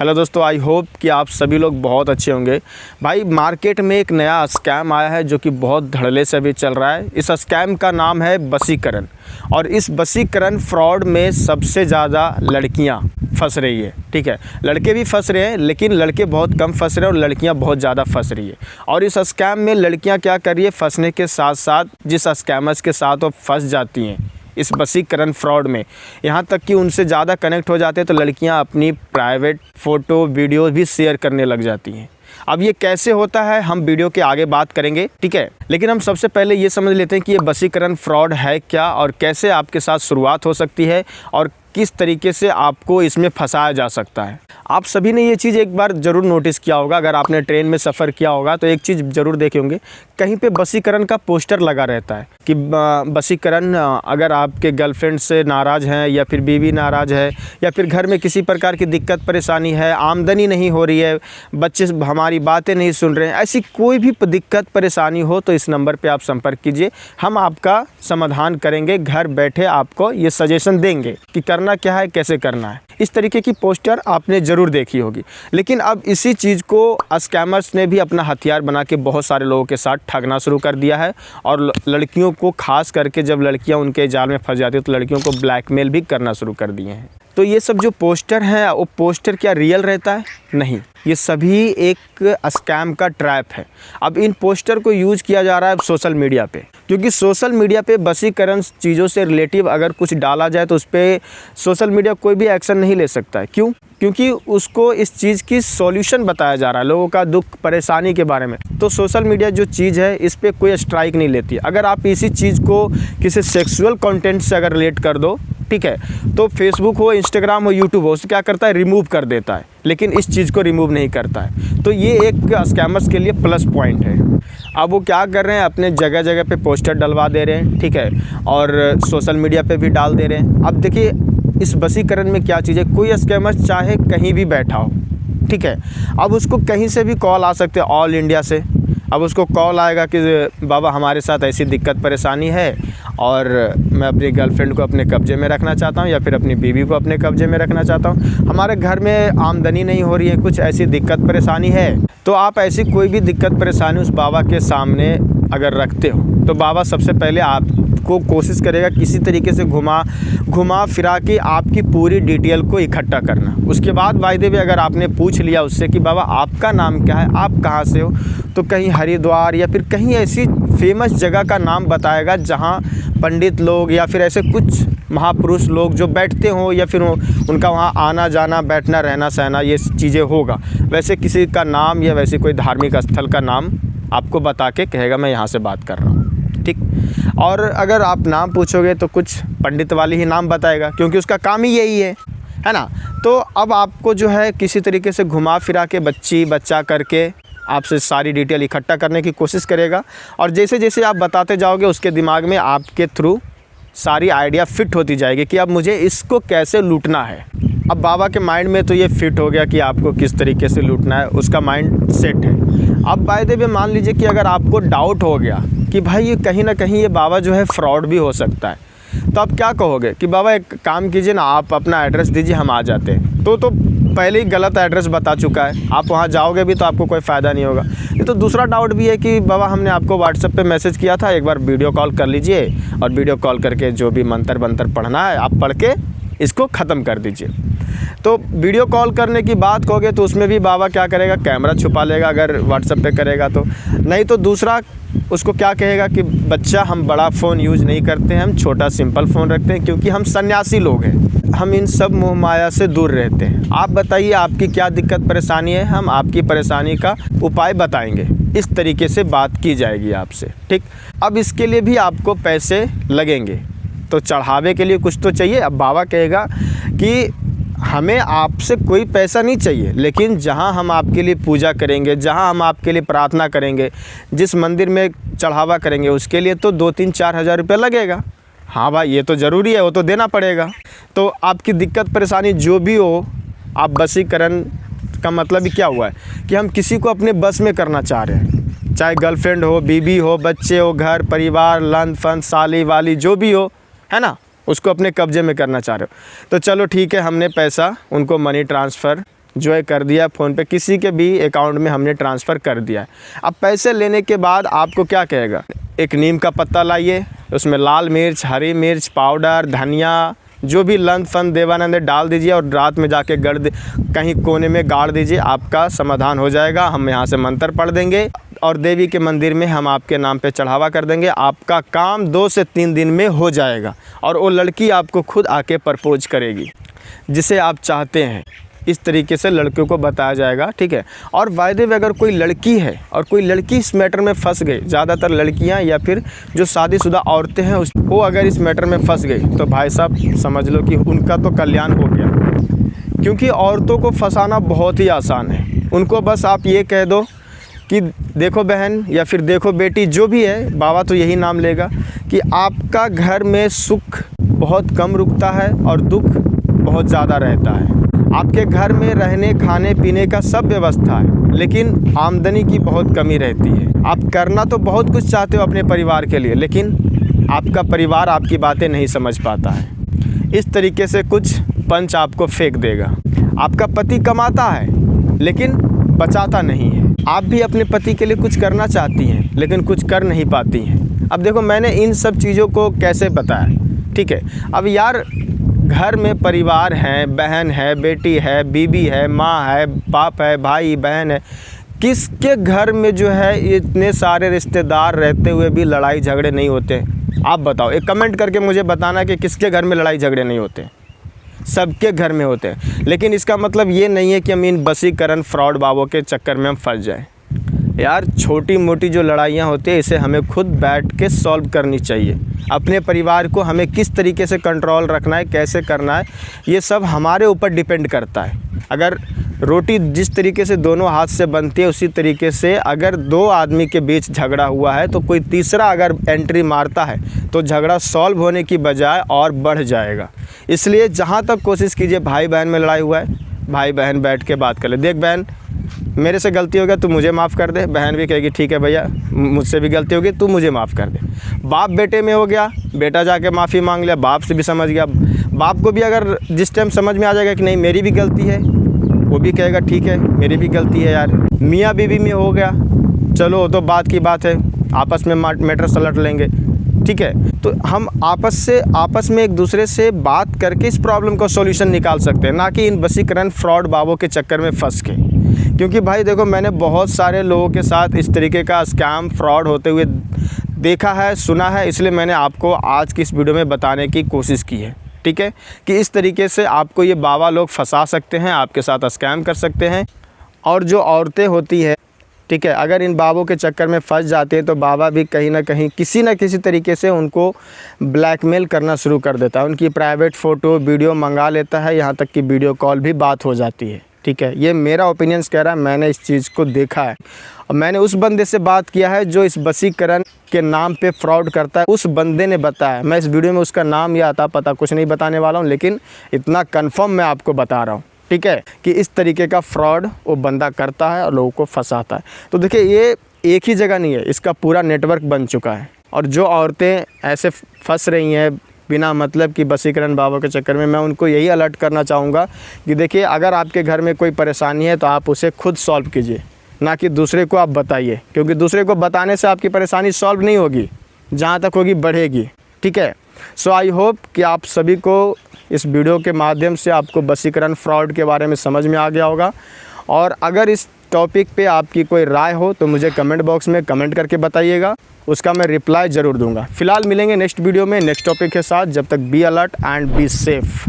Hello दोस्तों, I hope कि आप सभी लोग बहुत अच्छे होंगे। भाई मार्केट में एक नया स्कैम आया है जो कि बहुत धड़ल्ले से अभी चल रहा है। इस स्कैम का नाम है वशीकरण। और इस वशीकरण फ्रॉड में सबसे ज़्यादा लड़कियां फंस रही है। ठीक है, लड़के भी फंस रहे हैं लेकिन लड़के बहुत कम फंस रहे हैं और लड़कियां बहुत ज़्यादा फंस रही है। और इस स्कैम में लड़कियां क्या कर रही है, फंसने के साथ साथ जिस स्कैमर्स के साथ वो फंस जाती हैं इस वशीकरण फ्रॉड में, यहाँ तक कि उनसे ज़्यादा कनेक्ट हो जाते हैं तो लड़कियाँ अपनी प्राइवेट फ़ोटो वीडियो भी शेयर करने लग जाती हैं। अब ये कैसे होता है हम वीडियो के आगे बात करेंगे, ठीक है। लेकिन हम सबसे पहले ये समझ लेते हैं कि ये वशीकरण फ्रॉड है क्या और कैसे आपके साथ शुरुआत हो सकती है और किस तरीके से आपको इसमें फंसाया जा सकता है। आप सभी ने ये चीज़ एक बार ज़रूर नोटिस किया होगा, अगर आपने ट्रेन में सफ़र किया होगा तो एक चीज़ ज़रूर देखे होंगे, कहीं पे वशीकरण का पोस्टर लगा रहता है कि वशीकरण अगर आपके गर्लफ्रेंड से नाराज़ हैं या फिर बीवी नाराज़ है या फिर घर में किसी प्रकार की दिक्कत परेशानी है, आमदनी नहीं हो रही है, बच्चे हमारी बातें नहीं सुन रहे हैं, ऐसी कोई भी दिक्कत परेशानी हो तो इस नंबर पर आप संपर्क कीजिए, हम आपका समाधान करेंगे। घर बैठे आपको ये सजेशन देंगे कि करना क्या है, कैसे करना है। इस तरीके की पोस्टर आपने ज़रूर देखी होगी। लेकिन अब इसी चीज़ को स्कैमर्स ने भी अपना हथियार बना के बहुत सारे लोगों के साथ ठगना शुरू कर दिया है। और लड़कियों को खास करके जब लड़कियां उनके जाल में फंस जाती हैं तो लड़कियों को ब्लैकमेल भी करना शुरू कर दिए हैं। तो ये सब जो पोस्टर हैं वो पोस्टर क्या रियल रहता है? नहीं, ये सभी एक स्कैम का ट्रैप है। अब इन पोस्टर को यूज़ किया जा रहा है सोशल मीडिया पे, क्योंकि सोशल मीडिया पे वशीकरण चीज़ों से रिलेटिव अगर कुछ डाला जाए तो उस पर सोशल मीडिया कोई भी एक्शन नहीं ले सकता है। क्यों? क्योंकि उसको इस चीज़ की सॉल्यूशन बताया जा रहा है, लोगों का दुख परेशानी के बारे में। तो सोशल मीडिया जो चीज़ है इस पर कोई स्ट्राइक नहीं लेती। अगर आप इसी चीज़ को किसी सेक्सुअल कंटेंट से अगर रिलेट कर दो, ठीक है, तो फेसबुक हो, इंस्टाग्राम हो, यूट्यूब हो, उसे क्या करता है, रिमूव कर देता है, लेकिन इस चीज़ को रिमूव नहीं करता है। तो ये एक स्कैमर्स के लिए प्लस पॉइंट है। अब वो क्या कर रहे हैं, अपने जगह जगह पे पोस्टर डलवा दे रहे हैं, ठीक है, और सोशल मीडिया पे भी डाल दे रहे हैं। अब देखिए इस वशीकरण में क्या चीज़ है, कोई स्कैमर चाहे कहीं भी बैठा हो, ठीक है, अब उसको कहीं से भी कॉल आ सकते हैं, ऑल इंडिया से। अब उसको कॉल आएगा कि बाबा हमारे साथ ऐसी दिक्कत परेशानी है और मैं अपनी गर्लफ्रेंड को अपने कब्ज़े में रखना चाहता हूँ या फिर अपनी बीवी को अपने कब्ज़े में रखना चाहता हूँ, हमारे घर में आमदनी नहीं हो रही है, कुछ ऐसी दिक्कत परेशानी है। तो आप ऐसी कोई भी दिक्कत परेशानी उस बाबा के सामने अगर रखते हो तो बाबा सबसे पहले आपको कोशिश करेगा किसी तरीके से घुमा फिरा के आपकी पूरी डिटेल को इकट्ठा करना। उसके बाद वायदे में अगर आपने पूछ लिया उससे कि बाबा आपका नाम क्या है, आप कहाँ से हो, तो कहीं हरिद्वार या फिर कहीं ऐसी फेमस जगह का नाम बताएगा जहाँ पंडित लोग या फिर ऐसे कुछ महापुरुष लोग जो बैठते हों या फिर उनका वहाँ आना जाना बैठना रहना सहना ये चीज़ें होगा। वैसे किसी का नाम या वैसे कोई धार्मिक स्थल का नाम आपको बता के कहेगा मैं यहाँ से बात कर रहा हूँ, ठीक। और अगर आप नाम पूछोगे तो कुछ पंडित वाली ही नाम बताएगा क्योंकि उसका काम ही यही है ना। तो अब आपको जो है किसी तरीके से घुमा फिरा के बच्चा करके आपसे सारी डिटेल इकट्ठा करने की कोशिश करेगा। और जैसे जैसे आप बताते जाओगे उसके दिमाग में आपके थ्रू सारी आइडिया फिट होती जाएगी कि अब मुझे इसको कैसे लूटना है। अब बाबा के माइंड में तो ये फिट हो गया कि आपको किस तरीके से लूटना है, उसका माइंड सेट है। अब वायदे में मान लीजिए कि अगर आपको डाउट हो गया कि भाई ये कहीं ना कहीं ये बाबा जो है फ्रॉड भी हो सकता है, तो आप क्या कहोगे कि बाबा एक काम कीजिए ना, आप अपना एड्रेस दीजिए, हम आ जाते हैं। तो पहले ही गलत एड्रेस बता चुका है, आप वहाँ जाओगे भी तो आपको कोई फ़ायदा नहीं होगा। ये तो दूसरा डाउट भी है कि बाबा हमने आपको व्हाट्सएप पे मैसेज किया था, एक बार वीडियो कॉल कर लीजिए और वीडियो कॉल करके जो भी मंत्र पढ़ना है आप पढ़ के इसको ख़त्म कर दीजिए। तो वीडियो कॉल करने की बात कहोगे तो उसमें भी बाबा क्या करेगा, कैमरा छुपा लेगा अगर व्हाट्सएप पे करेगा तो। नहीं तो दूसरा उसको क्या कहेगा कि बच्चा हम बड़ा फ़ोन यूज़ नहीं करते हैं, हम छोटा सिंपल फ़ोन रखते हैं क्योंकि हम सन्यासी लोग हैं, हम इन सब मोह माया से दूर रहते हैं। आप बताइए आपकी क्या दिक्कत परेशानी है, हम आपकी परेशानी का उपाय बताएंगे। इस तरीके से बात की जाएगी आपसे, ठीक। अब इसके लिए भी आपको पैसे लगेंगे, तो चढ़ावे के लिए कुछ तो चाहिए। अब बाबा कहेगा कि हमें आपसे कोई पैसा नहीं चाहिए, लेकिन जहां हम आपके लिए पूजा करेंगे, जहां हम आपके लिए प्रार्थना करेंगे, जिस मंदिर में चढ़ावा करेंगे उसके लिए तो 2-3-4 हज़ार रुपये लगेगा। हाँ भाई ये तो ज़रूरी है, वो तो देना पड़ेगा। तो आपकी दिक्कत परेशानी जो भी हो, आप वशीकरण का मतलब ही क्या हुआ है कि हम किसी को अपने बस में करना चाह रहे हैं, चाहे गर्लफ्रेंड हो, बीबी हो, बच्चे हो, घर परिवार, लन फन साली वाली जो भी हो, है ना, उसको अपने कब्जे में करना चाह रहे हो। तो चलो ठीक है, हमने पैसा उनको मनी ट्रांसफ़र जो है कर दिया फ़ोन पे, किसी के भी अकाउंट में हमने ट्रांसफ़र कर दिया है। अब पैसे लेने के बाद आपको क्या कहेगा, एक नीम का पत्ता लाइए, उसमें लाल मिर्च, हरी मिर्च पाउडर, धनिया, जो भी लन फन देवानंद डाल दीजिए और रात में जाके कहीं कोने में गाड़ दीजिए, आपका समाधान हो जाएगा। हम यहाँ से मंत्र पढ़ देंगे और देवी के मंदिर में हम आपके नाम पे चढ़ावा कर देंगे। आपका काम 2 से 3 दिन में हो जाएगा और वो लड़की आपको खुद आके प्रपोज करेगी जिसे आप चाहते हैं। इस तरीके से लड़कियों को बताया जाएगा, ठीक है। और वायदे में अगर कोई लड़की है और कोई लड़की इस मैटर में फंस गई, ज़्यादातर लड़कियां या फिर जो शादीशुदा औरतें हैं वो अगर इस मैटर में फंस गई तो भाई साहब समझ लो कि उनका तो कल्याण हो गया। क्योंकि औरतों को फंसाना बहुत ही आसान है। उनको बस आप ये कह दो कि देखो बहन या फिर देखो बेटी, जो भी है, बाबा तो यही नाम लेगा कि आपका घर में सुख बहुत कम रुकता है और दुख बहुत ज़्यादा रहता है। आपके घर में रहने खाने पीने का सब व्यवस्था है, लेकिन आमदनी की बहुत कमी रहती है। आप करना तो बहुत कुछ चाहते हो अपने परिवार के लिए, लेकिन आपका परिवार आपकी बातें नहीं समझ पाता है। इस तरीके से कुछ पंच आपको फेंक देगा। आपका पति कमाता है लेकिन बचाता नहीं है। आप भी अपने पति के लिए कुछ करना चाहती हैं लेकिन कुछ कर नहीं पाती हैं। अब देखो मैंने इन सब चीज़ों को कैसे बताया, ठीक है। अब यार घर में परिवार है, बहन है, बेटी है, बीबी है, माँ है, बाप है, भाई बहन है, किसके घर में जो है इतने सारे रिश्तेदार रहते हुए भी लड़ाई झगड़े नहीं होते? आप बताओ, एक कमेंट करके मुझे बताना कि किसके घर में लड़ाई झगड़े नहीं होते। सबके घर में होते हैं। लेकिन इसका मतलब ये नहीं है कि हम इन वशीकरण फ्रॉड बाबों के चक्कर में हम फंस जाएं। यार छोटी मोटी जो लड़ाइयाँ होती हैं इसे हमें खुद बैठ के सॉल्व करनी चाहिए। अपने परिवार को हमें किस तरीके से कंट्रोल रखना है, कैसे करना है, ये सब हमारे ऊपर डिपेंड करता है। अगर रोटी जिस तरीके से दोनों हाथ से बनती है उसी तरीके से अगर 2 आदमी के बीच झगड़ा हुआ है तो कोई तीसरा अगर एंट्री मारता है तो झगड़ा सॉल्व होने की बजाय और बढ़ जाएगा। इसलिए जहाँ तक कोशिश कीजिए, भाई बहन में लड़ाई हुआ है, भाई बहन बैठ के बात कर ले। देख बहन, मेरे से गलती हो गया, तू मुझे माफ़ कर दे। बहन भी कहेगी ठीक है भैया, मुझसे भी गलती होगी, तू मुझे माफ़ कर दे। बाप बेटे में हो गया, बेटा जाके माफ़ी मांग लिया, बाप से भी समझ गया। बाप को भी अगर जिस टाइम समझ में आ जाएगा कि नहीं मेरी भी गलती है, वो भी कहेगा ठीक है मेरी भी गलती है यार। मियाँ बीवी में हो गया, चलो तो बात की बात है, आपस में मैटर सलट लेंगे, ठीक है। तो हम आपस में एक दूसरे से बात करके इस प्रॉब्लम का सॉल्यूशन निकाल सकते हैं, ना कि इन वशीकरण फ्रॉड बाबों के चक्कर में फंस के। क्योंकि भाई देखो, मैंने बहुत सारे लोगों के साथ इस तरीके का स्कैम फ्रॉड होते हुए देखा है, सुना है, इसलिए मैंने आपको आज की इस वीडियो में बताने की कोशिश की है, ठीक है, कि इस तरीके से आपको ये बाबा लोग फंसा सकते हैं, आपके साथ स्कैम कर सकते हैं। और जो औरतें होती है, ठीक है, अगर इन बाबों के चक्कर में फंस जाते हैं तो बाबा भी कहीं ना कहीं किसी न किसी तरीके से उनको ब्लैकमेल करना शुरू कर देता है। उनकी प्राइवेट फ़ोटो वीडियो मंगा लेता है, यहाँ तक कि वीडियो कॉल भी बात हो जाती है, ठीक है। ये मेरा ओपिनियंस कह रहा है, मैंने इस चीज़ को देखा है और मैंने उस बंदे से बात किया है जो इस वशीकरण के नाम पे फ्रॉड करता है। उस बंदे ने बताया, मैं इस वीडियो में उसका नाम या अता पता कुछ नहीं बताने वाला हूँ, लेकिन इतना कंफर्म मैं आपको बता रहा हूँ, ठीक है, कि इस तरीके का फ्रॉड वो बंदा करता है और लोगों को फंसाता है। तो देखिए, ये एक ही जगह नहीं है, इसका पूरा नेटवर्क बन चुका है। और जो औरतें ऐसे फंस रही हैं बिना मतलब कि वशीकरण बाबा के चक्कर में, मैं उनको यही अलर्ट करना चाहूँगा कि देखिए, अगर आपके घर में कोई परेशानी है तो आप उसे खुद सॉल्व कीजिए, ना कि दूसरे को आप बताइए। क्योंकि दूसरे को बताने से आपकी परेशानी सॉल्व नहीं होगी, जहाँ तक होगी बढ़ेगी, ठीक है। सो आई होप कि आप सभी को इस वीडियो के माध्यम से आपको वशीकरण फ्रॉड के बारे में समझ में आ गया होगा। और अगर इस टॉपिक पे आपकी कोई राय हो तो मुझे कमेंट बॉक्स में कमेंट करके बताइएगा, उसका मैं रिप्लाई ज़रूर दूंगा। फिलहाल मिलेंगे नेक्स्ट वीडियो में नेक्स्ट टॉपिक के साथ। जब तक be alert and be safe.